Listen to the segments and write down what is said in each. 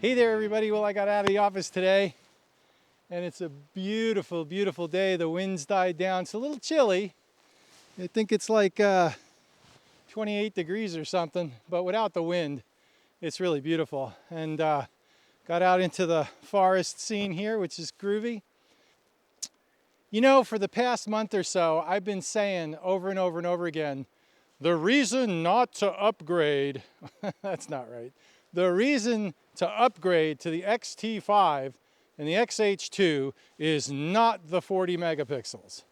Hey there everybody, well I got out of the office today and it's a beautiful, beautiful day. The wind's died down. It's a little chilly. I think it's like 28 degrees or something, but without the wind, it's really beautiful. And got out into the forest scene here, which is groovy. You know, for the past month or so, I've been saying over and over and over again, the reason not to upgrade, that's not right. The reason to upgrade to the X-T5 and the X-H2 is not the 40 megapixels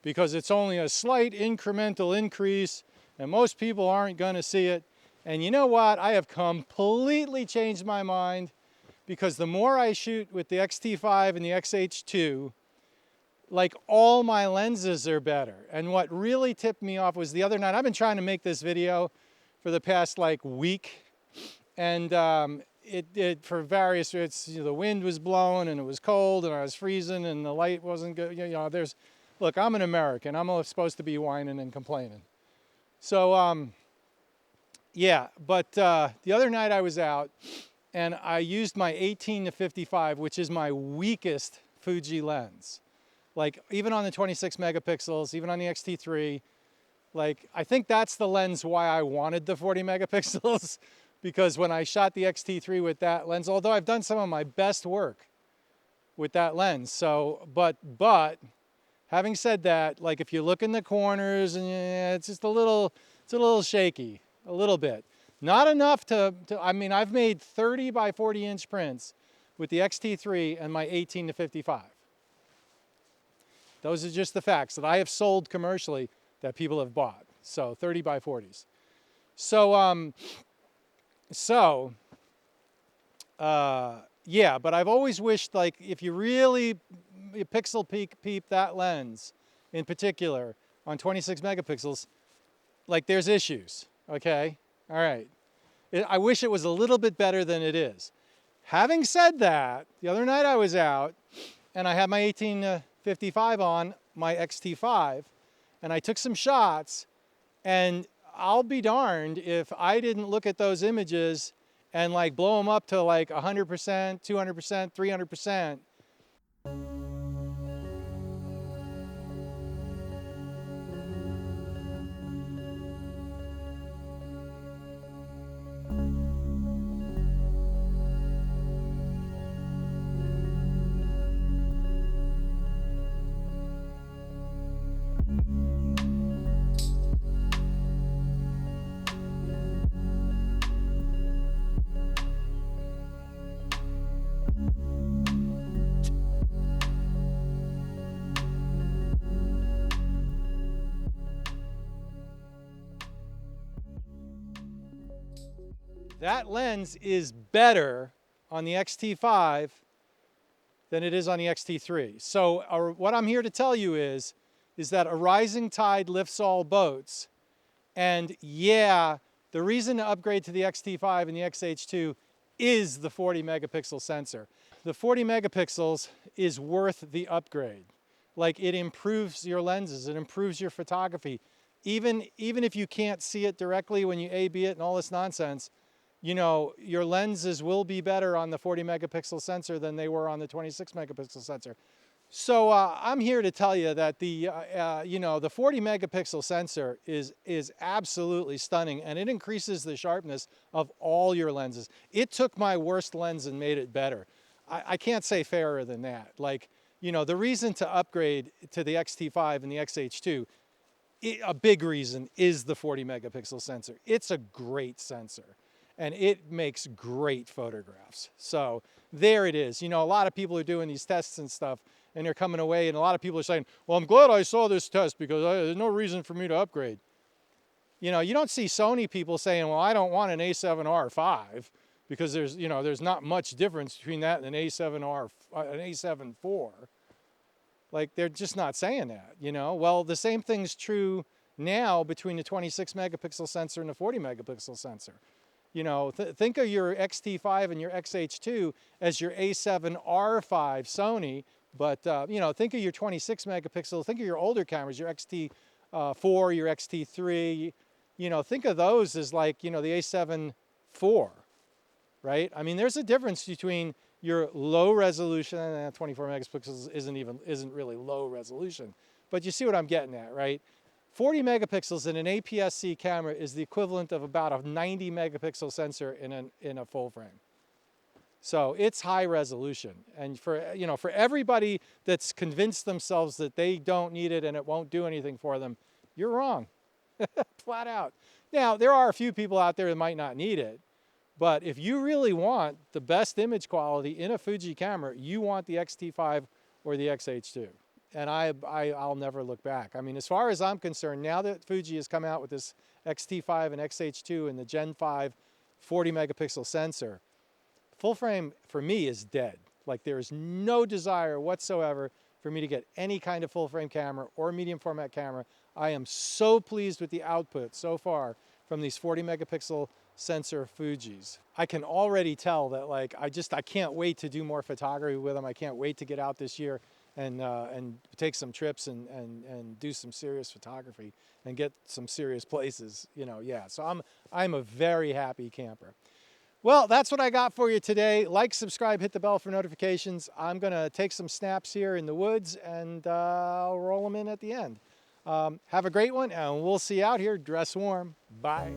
because it's only a slight incremental increase and most people aren't going to see it. And you know what? I have completely changed my mind because the more I shoot with the X-T5 and the X-H2, like all my lenses are better. And what really tipped me off was the other night, I've been trying to make this video for the past like week. And it for various, the wind was blowing and it was cold and I was freezing and the light wasn't good. Look, I'm an American. I'm supposed to be whining and complaining. So yeah, but the other night I was out and I used my 18 to 55, which is my weakest Fuji lens. Like even on the 26 megapixels, even on the X-T3, like I think that's the lens why I wanted the 40 megapixels because when I shot the X-T3 with that lens, although I've done some of my best work with that lens, so, but having said that, like if you look in the corners and it's just a little shaky, a little bit. Not enough I mean, I've made 30 by 40 inch prints with the X-T3 and my 18 to 55. Those are just the facts that I have sold commercially that people have bought. So 30 by 40s. Yeah, but I've always wished, like, if you really pixel peep that lens in particular on 26 megapixels, like there's issues, okay? All right. I wish it was a little bit better than it is. Having said that, the other night I was out and I had my 18 to 55 on my X-T5 and I took some shots and I'll be darned if I didn't look at those images and like blow them up to like 100%, 200%, 300%. That lens is better on the X-T5 than it is on the X-T3. So what I'm here to tell you is that a rising tide lifts all boats. And yeah, the reason to upgrade to the X-T5 and the X-H2 is the 40 megapixel sensor. The 40 megapixels is worth the upgrade. Like it improves your lenses, it improves your photography. Even if you can't see it directly when you A/B it and all this nonsense, you know, your lenses will be better on the 40 megapixel sensor than they were on the 26 megapixel sensor. So I'm here to tell you that the 40 megapixel sensor is absolutely stunning and it increases the sharpness of all your lenses. It took my worst lens and made it better. I can't say fairer than that. Like, you know, the reason to upgrade to the X-T5 and the X-H2, a big reason is the 40 megapixel sensor. It's a great sensor. And it makes great photographs. So there it is. You know, a lot of people are doing these tests and stuff and they're coming away and a lot of people are saying, well, I'm glad I saw this test because there's no reason for me to upgrade. You know, you don't see Sony people saying, well, I don't want an A7R5 because there's not much difference between that and an A7R, an A7 IV. Like they're just not saying that, you know. Well, the same thing's true now between the 26 megapixel sensor and the 40 megapixel sensor. You know, think of your X-T5 and your X-H2 as your A7R5 Sony, but, you know, think of your 26 megapixel, think of your older cameras, your X-T4, your X-T3, you know, think of those as like, you know, the A7 IV, right? I mean, there's a difference between your low resolution, and 24 megapixels isn't really low resolution, but you see what I'm getting at, right? 40 megapixels in an APS-C camera is the equivalent of about a 90 megapixel sensor in a full frame. So it's high resolution. And for everybody that's convinced themselves that they don't need it and it won't do anything for them, you're wrong, flat out. Now, there are a few people out there that might not need it, but if you really want the best image quality in a Fuji camera, you want the X-T5 or the X-H2. And I'll never look back. I mean, as far as I'm concerned, now that Fuji has come out with this X-T5 and X-H2 and the Gen 5 40 megapixel sensor, full frame for me is dead. Like, there is no desire whatsoever for me to get any kind of full frame camera or medium format camera. I am so pleased with the output so far from these 40 megapixel sensor Fujis. I can already tell that, like, I can't wait to do more photography with them. I can't wait to get out this year and take some trips and do some serious photography and get some serious places, yeah. So I'm a very happy camper. Well, that's what I got for you today. Like, subscribe, hit the bell for notifications. I'm gonna take some snaps here in the woods and I'll roll them in at the end. Have a great one, and we'll see you out here. Dress warm. Bye.